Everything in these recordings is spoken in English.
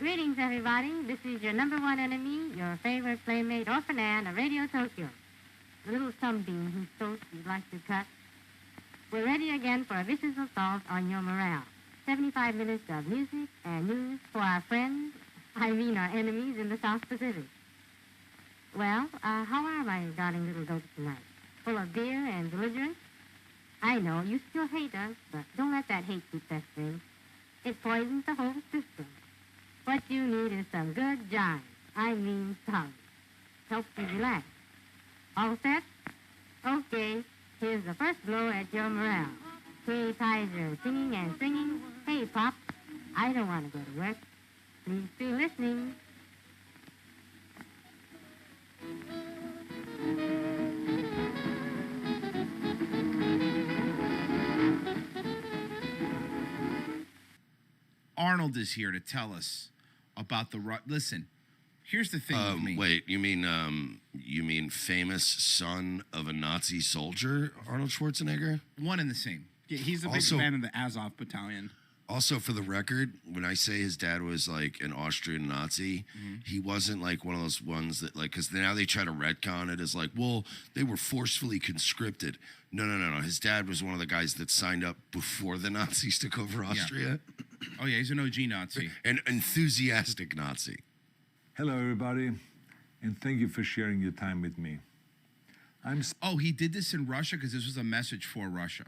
Greetings, everybody. This is your number one enemy, your favorite playmate or fan of Radio Tokyo. The little sunbeam whose toast you'd like to cut. We're ready again for a vicious assault on your morale. 75 minutes of music and news for our friends, our enemies in the South Pacific. Well, how are my darling little goats tonight? Full of beer and belligerence? I know, you still hate us, but don't let that hate keep festering. It poisons the whole system. What you need is some good jive. Tongue. Helps you relax. All set? Okay, here's the first blow at your morale. Hey, Kaiser, singing and singing. Hey, Pop, I don't want to go to work. Please be listening. Arnold is here to tell us about the... Listen, here's the thing with me. Wait, you mean famous son of a Nazi soldier, Arnold Schwarzenegger? One and the same. Yeah, he's a big fan of the Azov battalion. Also, for the record, when I say his dad was like an Austrian Nazi, he wasn't like one of those ones that like, because now they try to retcon it as like, well, they were forcefully conscripted. No. His dad was one of the guys that signed up before the Nazis took over Austria. Yeah. Oh, yeah, he's an OG Nazi. An enthusiastic Nazi. Hello, everybody, and thank you for sharing your time with me. Oh, he did this in Russia because this was a message for Russia.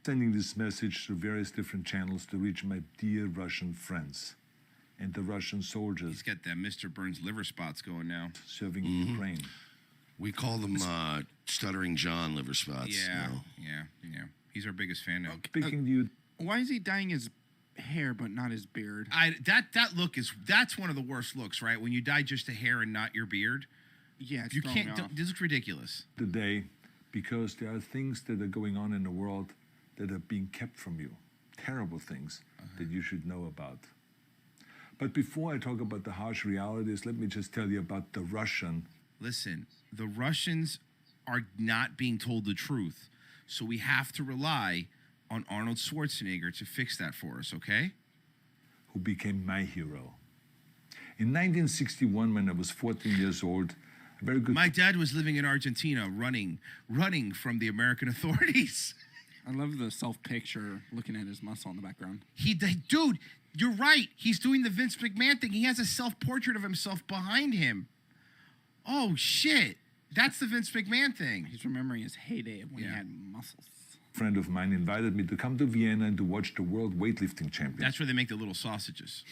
Sending this message through various different channels to reach my dear Russian friends and the Russian soldiers. He's got that Mr. Burns liver spots going now. Serving Ukraine. We call them Stuttering John liver spots. Yeah, you know? yeah. He's our biggest fan now. Speaking to you. Why is he dyeing his hair but not his beard? That look that's one of the worst looks, right? When you dye just the hair and not your beard. Yeah, it's you can't. This looks ridiculous. Today, because there are things that are going on in the world that are being kept from you, terrible things that you should know about. But before I talk about the harsh realities, let me just tell you about the Russian. Listen, the Russians are not being told the truth, so we have to rely on Arnold Schwarzenegger to fix that for us, okay? Who became my hero. In 1961, when I was 14 years old, a very good... My dad was living in Argentina, running from the American authorities. I love the self-picture, looking at his muscle in the background. Dude, you're right. He's doing the Vince McMahon thing. He has a self-portrait of himself behind him. Oh, shit. That's the Vince McMahon thing. He's remembering his heyday when he had muscles. A friend of mine invited me to come to Vienna and to watch the World Weightlifting Championships. That's where they make the little sausages.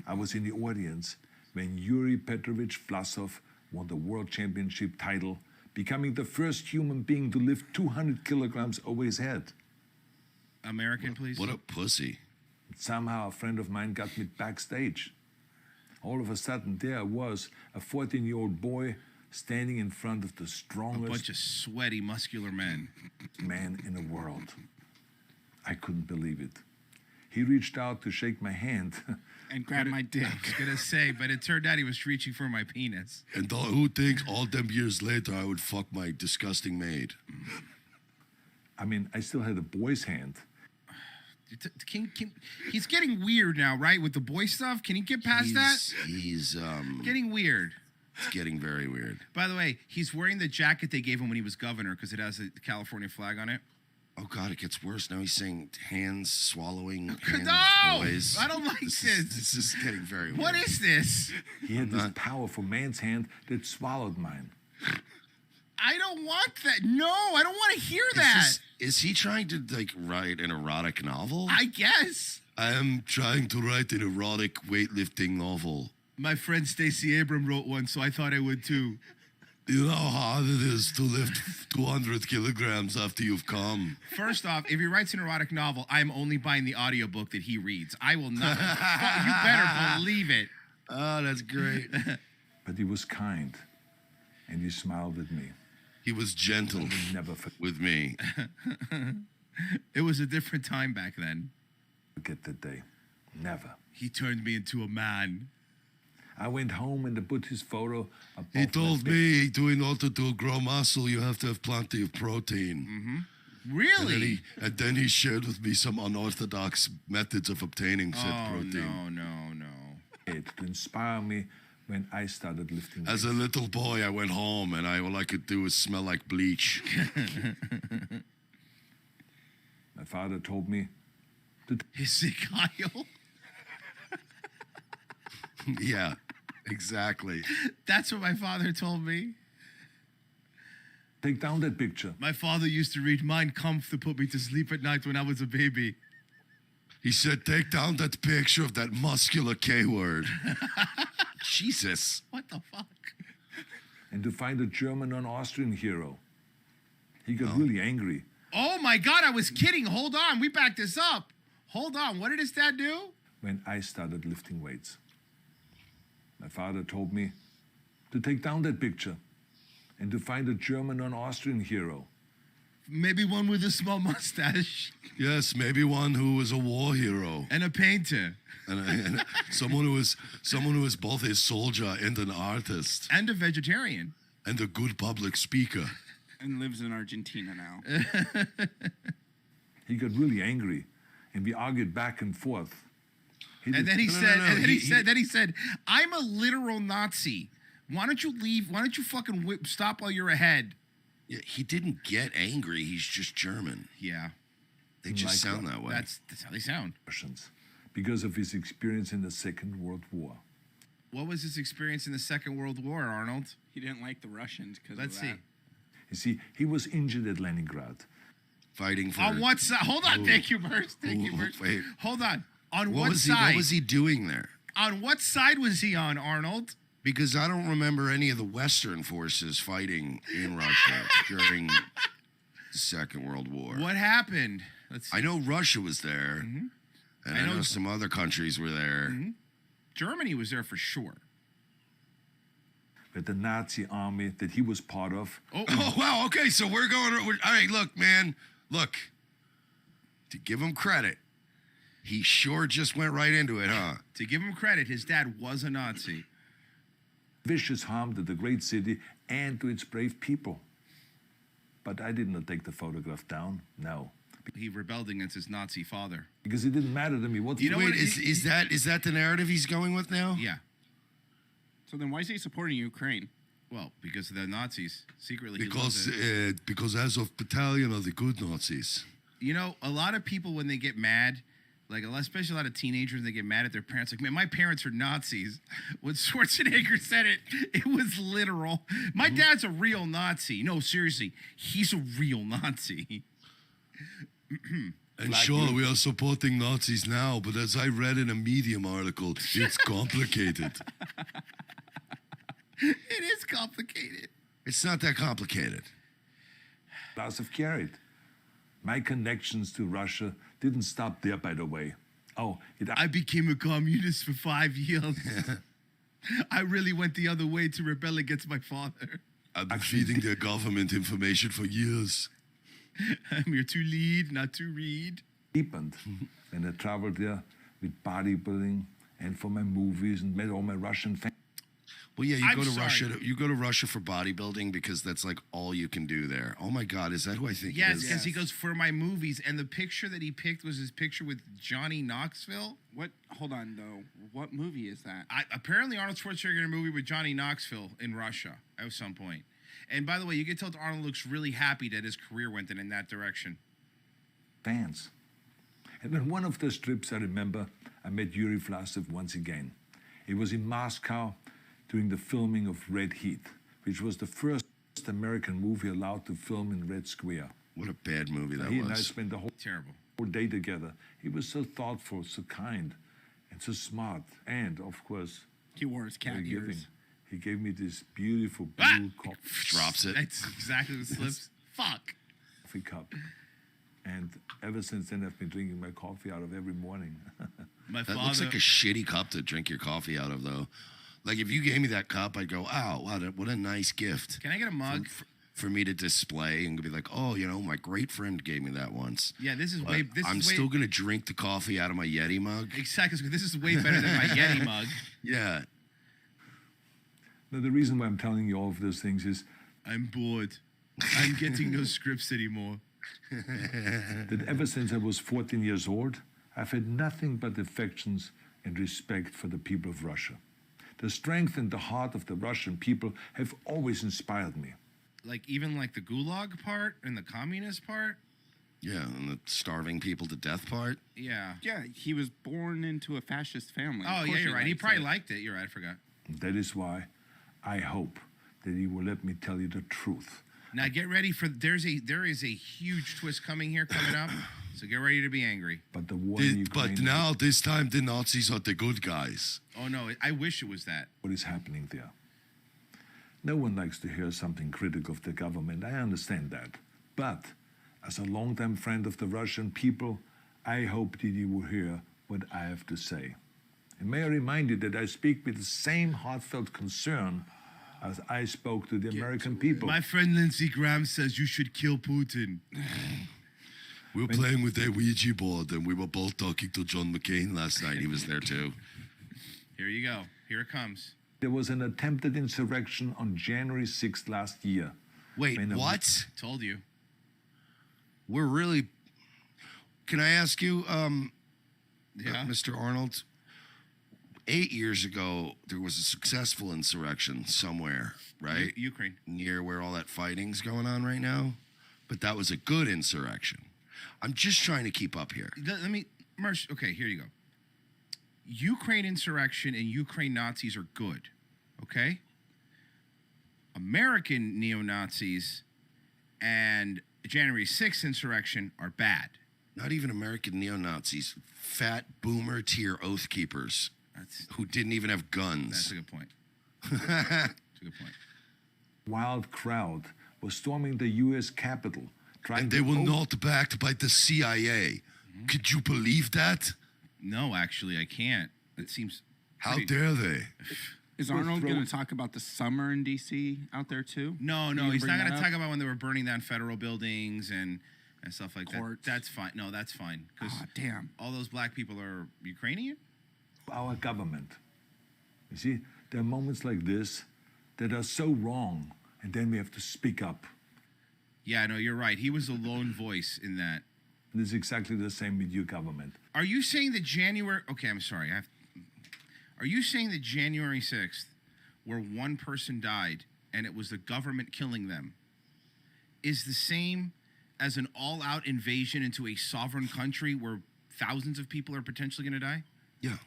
I was in the audience when Yuri Petrovich Vlasov won the World Championship title, becoming the first human being to lift 200 kilograms over his head. American, please. What a pussy. Somehow a friend of mine got me backstage. All of a sudden, there I was, a 14-year-old boy standing in front of the strongest... A bunch of sweaty, muscular men. ...man in the world. I couldn't believe it. He reached out to shake my hand. And grab my dick. I was going to say, but it turned out he was reaching for my penis. And who thinks all them years later I would fuck my disgusting maid? I mean, I still had a boy's hand. He's getting weird now, right? With the boy stuff? Can he get past that? He's getting weird. It's getting very weird. By the way, he's wearing the jacket they gave him when he was governor because it has the California flag on it. Oh, God, it gets worse. Now he's saying hands swallowing hands, no! boys. I don't like this. This is getting very weird. What is this? He had this powerful man's hand that swallowed mine. I don't want that. No, I don't want to hear that. Is he trying to, like, write an erotic novel? I guess. I am trying to write an erotic weightlifting novel. My friend Stacey Abram wrote one, so I thought I would, too. You know how hard it is to lift 200 kilograms after you've come. First off, if he writes an erotic novel, I'm only buying the audiobook that he reads. I will not. You better believe it. Oh, that's great. But he was kind, and he smiled at me. He was gentle with me. It was a different time back then. Forget that day. Never. He turned me into a man. I went home and put his photo above He told me, in order to grow muscle, you have to have plenty of protein. Mm-hmm. Really? And then he shared with me some unorthodox methods of obtaining said Oh, protein. no. To inspire me when I started lifting As a weights. little boy, I went home and all I could do was smell like bleach. My father told me Is it Kyle? Yeah, exactly. That's what my father told me. take down that picture. My father used to read Mein Kampf to put me to sleep at night when I was a baby. He said, take down that picture of that muscular K word. Jesus. What the fuck? And to find a German or an Austrian hero. He got really angry Oh my God, I was kidding. Hold on. We backed this up. Hold on. What did his dad do? when I started lifting weights. My father told me to take down that picture and to find a German or an Austrian hero. Maybe one with a small mustache Yes, maybe one who was a war hero. and a painter And someone who is both a soldier and an artist and a vegetarian. and a good public speaker. And lives in Argentina now. He got really angry, and we argued back and forth. And then he No, no, said, no, and then he- he said, I'm a literal Nazi. Why don't you leave? Why don't you fucking stop while you're ahead? Yeah, he didn't get angry. He's just German. Yeah, They just Like sound what? that way. that's how they sound. Russians because of his experience in the Second World War. What was his experience in the Second World War, Arnold? He didn't like the Russians because Let's of see. that. You see, he was injured at Leningrad. Fighting for. On what side? Hold on. Ooh. Thank you, Burst. Thank you, Ooh, Burst. wait. Hold on. On What what was he? side? What was he doing there? On what side was he on, Arnold? Because I don't remember any of the Western forces fighting in Russia during the Second World War. What happened? Let's see. I know Russia was there, and I I know know- some other countries were there. Germany was there for sure. But the Nazi army that he was part of, Oh wow! Okay, so we're going. All right, look, man. Look, to give him credit, he sure just went right into it, huh? To give him credit, his dad was a Nazi. vicious harm to the great city and to its brave people. But I did not take the photograph down, no. He rebelled against his Nazi father. Because it didn't matter to me what You know Wait, what? is that the narrative he's going with now? Yeah. So then why is he supporting Ukraine? Well, because of the Nazis. Secretly, he loves Because it. because Azov Battalion are the good Nazis. You know, a lot of people when they get mad, like especially a lot of teenagers, when they get mad at their parents. Like, man, my parents are Nazis. When Schwarzenegger said it, it was literal. My dad's a real Nazi. No, seriously, he's a real Nazi. And Black sure, youth. we are supporting Nazis now, but as I read in a Medium article, it's complicated. It is complicated. It's not that complicated. class have carried. My connections to Russia didn't stop there, by the way. Oh, I became a communist for 5 years. I really went the other way to rebel against my father. I've been feeding their government information for years. I'm here to lead, not to read. deepened when I traveled there with bodybuilding and for my movies and met all my Russian fans. Well, yeah, you I'm go to sorry. Russia. You go to Russia for bodybuilding because that's like all you can do there. Oh my God, is that who I think? Yes, it is? because he goes for my movies, and the picture that he picked was his picture with Johnny Knoxville. What? Hold on, though. What movie is that? Apparently, Arnold Schwarzenegger in a movie with Johnny Knoxville in Russia at some point. And by the way, you can tell Arnold looks really happy that his career went in that direction. fans. And on one of those trips, I remember I met Yuri Vlasev once again. It was in Moscow during the filming of Red Heat, which was the first American movie allowed to film in Red Square. What a bad movie that He and I was. spent the whole Terrible. day together. He was so thoughtful, so kind, and so smart, and of course, He wore his cat very giving. ears. He gave me this beautiful Ah! blue Drops it. That's exactly what slips. Fuck. coffee cup. And ever since then, I've been drinking my coffee out of every morning. My That father. looks like a shitty cup to drink your coffee out of, though. Like if you gave me that cup, I'd go, "Oh, wow, what a nice gift." Can I get a mug? For me to display and be like, "Oh, you know, my great friend gave me that once." Yeah, this is But way. This I'm is way, still gonna drink the coffee out of my Yeti mug. Exactly. This is way better than my Yeti mug. Yeah. Now, the reason why I'm telling you all of those things is I'm bored. I'm getting no scripts anymore. that ever since I was 14 years old, I've had nothing but affections and respect for the people of Russia. The strength and the heart of the Russian people have always inspired me. Like even like the gulag part and the communist part? Yeah, and the starving people to death part. Yeah. Yeah, he was born into a fascist family. Oh, Of yeah, course you're right. He likes probably it. liked it. You're right. I forgot. And that is why I hope that he will let me tell you the truth. Now get ready for there is a huge twist coming up. So get ready to be angry. But the war in Ukraine, But now, this time, the Nazis are the good guys. Oh no, I wish it was that. what is happening there? No one likes to hear something critical of the government. I understand that. But as a longtime friend of the Russian people, I hope that you will hear what I have to say. And may I remind you that I speak with the same heartfelt concern as I spoke to the American people. My friend Lindsey Graham says you should kill Putin. We were playing with a Ouija board, and we were both talking to John McCain last night. He was there, too. Here you go. Here it comes. There was an attempted insurrection on January 6th last year. Wait, When a- what? Told you. We're really... Can I ask you, Yeah. Mr. Arnold? 8 years ago, there was a successful insurrection somewhere, right? Ukraine. Near where all that fighting's going on right now. But that was a good insurrection. I'm just trying to keep up here. Let me, Mersh. Okay, here you go. Ukraine insurrection and Ukraine Nazis are good. Okay. American neo-Nazis and January 6th insurrection are bad. Not even American neo-Nazis. Fat boomer tier oath keepers That's who didn't even have guns. that's a good point. That's a good point. Wild crowd was storming the U.S. Capitol, trying And they to were op- not backed by the CIA. Could you believe that? No, actually, I can't. It seems. How pretty- dare they? Is We're Arnold going throwing- to talk about the summer in D.C. out there too? No, You no, gonna he's bring not going that to up? talk about when they were burning down federal buildings and stuff like Courts. that. That's fine. No, that's fine because Ah, damn. all those black people are Ukrainian. our government. You see, there are moments like this that are so wrong, and then we have to speak up. Yeah, no, you're right. He was a lone voice in that. And it's exactly the same with your government. Are you saying that January? Okay, I'm sorry. Are you saying that January 6th, where one person died and it was the government killing them, is the same as an all-out invasion into a sovereign country where thousands of people are potentially going to die? Yeah.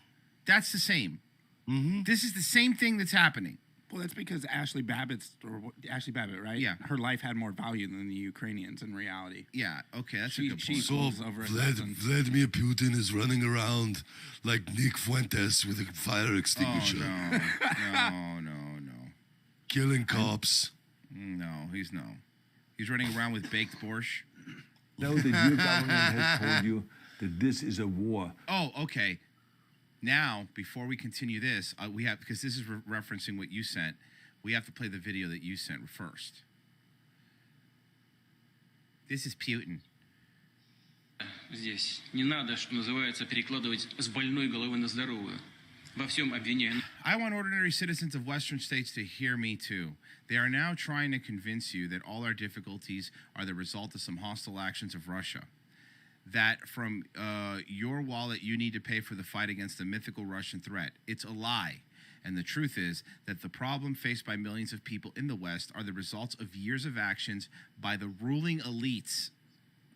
That's the same. This is the same thing that's happening. Well, that's because Ashley Babbitt, right? Yeah. Her life had more value than the Ukrainians in reality. Yeah. Okay, that's She- a good she- point. So Equals over a dozen. Vladimir Putin is running around like Nick Fuentes with a fire Oh extinguisher, no. killing cops. No, he's running around with baked borscht. Know that your government has told you that this is a war. Oh, okay. Now, before we continue this, we have, because this is referencing what you sent, we have to play the video that you sent first. This is Putin. Здесь не надо, что называется, перекладывать с больной головы на здоровую. Во всем обвиняя. I want ordinary citizens of Western states to hear me too. They are now trying to convince you that all our difficulties are the result of some hostile actions of Russia. That from your wallet you need to pay for the fight against the mythical Russian threat. It's a lie. And the truth is that the problem faced by millions of people in the West are the results of years of actions by the ruling elites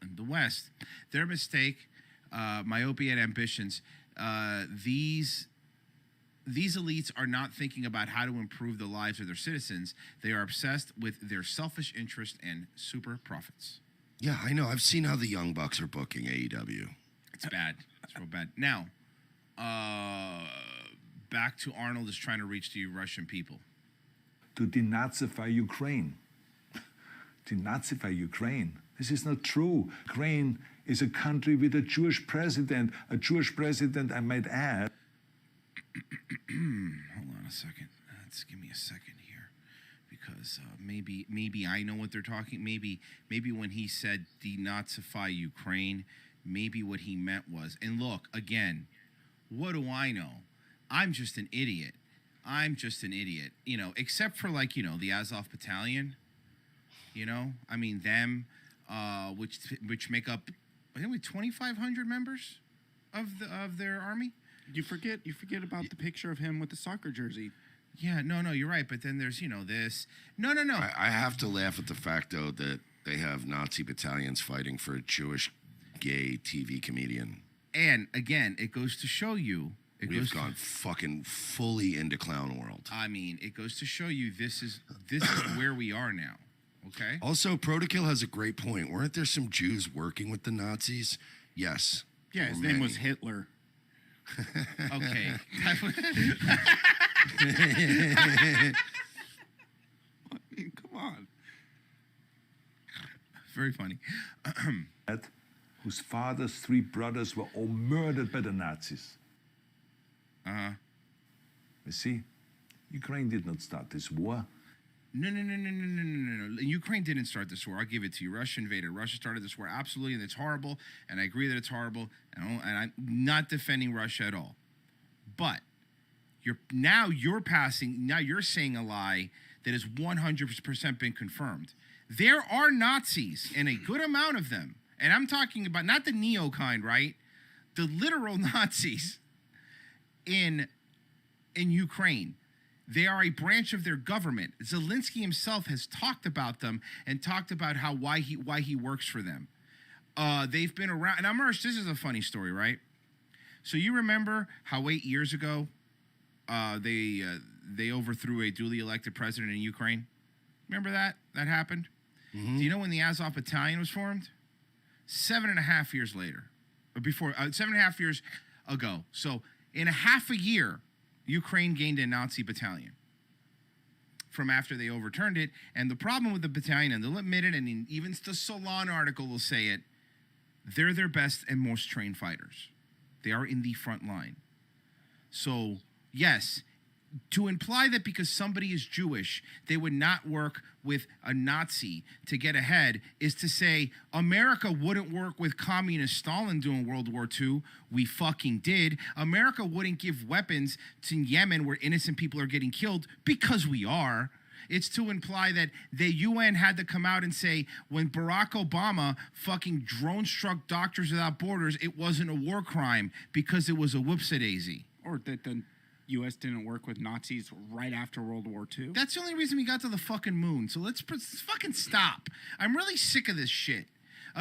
in the West. Their mistake, myopia and ambitions, these elites are not thinking about how to improve the lives of their citizens. They are obsessed with their selfish interest and super profits. Yeah, I know. I've seen how the Young Bucks are booking AEW. It's bad. It's real bad. Now, back to Arnold is trying to reach the Russian people. To denazify Ukraine. Denazify Ukraine. This is not true. Ukraine is a country with a Jewish president. A Jewish president, I might add. Hold on a second. Let's give me a second here, because maybe I know what they're talking. Maybe when he said denazify Ukraine, maybe what he meant was. And look again, what do I know? I'm just an idiot. You know, except for the Azov Battalion. You know, I mean them. which make up, I think, 2,500 members of their army. You forget about the picture of him with the soccer jersey. Yeah, no, you're right. But then there's, this. No. I have to laugh at the fact, though, that they have Nazi battalions fighting for a Jewish gay TV comedian. And again, it goes to show you. We've gone fucking fully into clown world. I mean, it goes to show you this is where we are now. Okay. Also, Protokill has a great point. Weren't there some Jews working with the Nazis? Yes. Yeah, his name was Hitler. Okay. I mean, come on. Very funny. Whose father's 3 brothers were all murdered by the Nazis. You see, Ukraine did not start this war. No. Ukraine didn't start this war. I'll give it to you. Russia invaded. Russia started this war. Absolutely, and it's horrible. And I agree that it's horrible. And I'm not defending Russia at all. But you're saying a lie that has 100% been confirmed. There are Nazis, and a good amount of them. And I'm talking about not the neo kind, right? The literal Nazis in Ukraine. They are a branch of their government. Zelensky himself has talked about them and talked about why he works for them. They've been around. And Amarsh, this is a funny story, right? So you remember how 8 years ago they overthrew a duly elected president in Ukraine? Remember that? That happened? Mm-hmm. Do you know when the Azov Battalion was formed? 7.5 years later. Or before, 7.5 years ago. So in a half a year, Ukraine gained a Nazi battalion from after they overturned it. And the problem with the battalion, and they'll admit it, and even the Solon article will say it, they're their best and most trained fighters. They are in the front line. So, yes, to imply that because somebody is Jewish, they would not work with a Nazi to get ahead is to say America wouldn't work with communist Stalin during World War II. We fucking did. America wouldn't give weapons to Yemen where innocent people are getting killed because we are. It's to imply that the UN had to come out and say when Barack Obama fucking drone-struck Doctors Without Borders, it wasn't a war crime because it was a whoopsie-daisy. Or that the U.S. didn't work with Nazis right after World War II. That's the only reason we got to the fucking moon. So let's fucking stop. I'm really sick of this shit.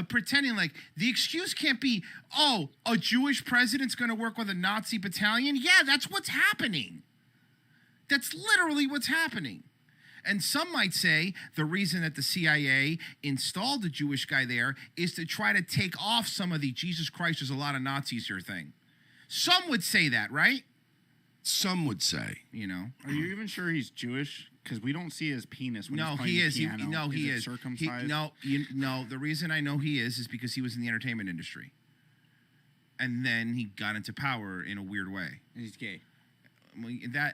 Pretending like the excuse can't be, oh, a Jewish president's going to work with a Nazi battalion. Yeah, that's what's happening. That's literally what's happening. And some might say the reason that the CIA installed a Jewish guy there is to try to take off some of the Jesus Christ, there's a lot of Nazis here thing. Some would say that, right? Some would say. Are you even sure he's Jewish? Because we don't see his penis when he's playing he the is. piano. He is. Circumcised? The reason I know he is because he was in the entertainment industry. And then he got into power in a weird way. And he's gay.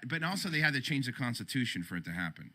But also they had to change the Constitution for it to happen.